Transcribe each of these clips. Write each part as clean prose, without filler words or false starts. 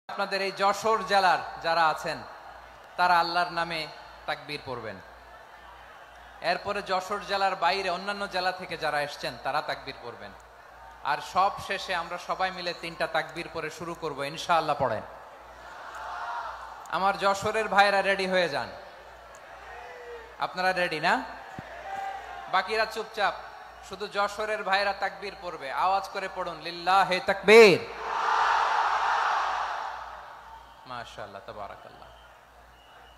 আপনাদের এই যশোর জেলার যারা আছেন তারা আল্লাহর নামে তাকবীর পড়বেন। এরপরে যশোর জেলার বাইরে অন্যান্য জেলা থেকে যারা এসেছেন তারা তাকবীর পড়বেন। আর সব শেষে আমরা সবাই মিলে 3টা তাকবীর পরে শুরু করব ইনশাআল্লাহ। পড়েন। আমার যশোরের ভাইরা রেডি হয়ে যান। আপনারা রেডি না? বাকিরা চুপচাপ, শুধু যশোরের ভাইরা তাকবীর পড়বে। আওয়াজ করে পড়ুন, লিল্লাহে তাকবীর। মাশাআল্লাহ, তাবারাকাল্লাহ।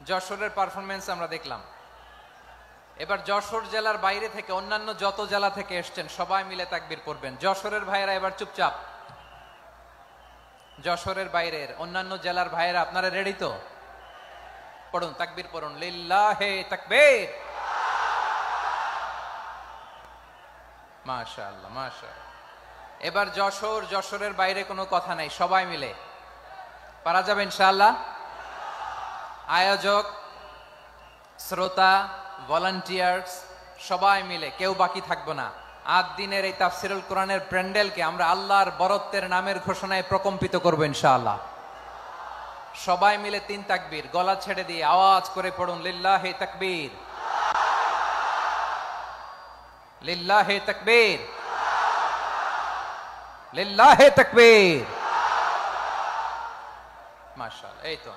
যশোরের পারফরমেন্স আমরা দেখলাম। এবার যশোর জেলার বাইরে থেকে অন্যান্য যত জেলা থেকে এসেছেন সবাই মিলে তাকবীর পড়বেন। যশোরের ভাইরা এবার চুপচাপ। যশোরের বাইরের অন্যান্য জেলার ভাইরা আপনারা রেডি তো? পড়ুন, তাকবীর পড়ুন, লিল্লাহে তাকবীর। মাশাআল্লাহ, মাশাআল্লাহ। এবার যশোরের বাইরে কোনো কথা নাই, সবাই মিলে পারা যাবে ইনশাআল্লাহ। আয়োজক, শ্রোতা, ভলান্টিয়ার্স সবাই মিলে কেউ বাকি থাকবো না। 8 দিনের এই তাফসিরুল কোরআনের প্যান্ডেলকে আমরা আল্লাহর বরত্বের নামের ঘোষণায় প্রকম্পিত করবো ইনশাআল্লাহ। সবাই মিলে 3 তাকবীর, গলা ছেড়ে দিয়ে আওয়াজ করে পড়ুন, লিল্লাহে তাকবীর, লিল্লাহে তাকবীর, লিল্লাহে তাকবীর। মাশাআল্লাহ, এই তো।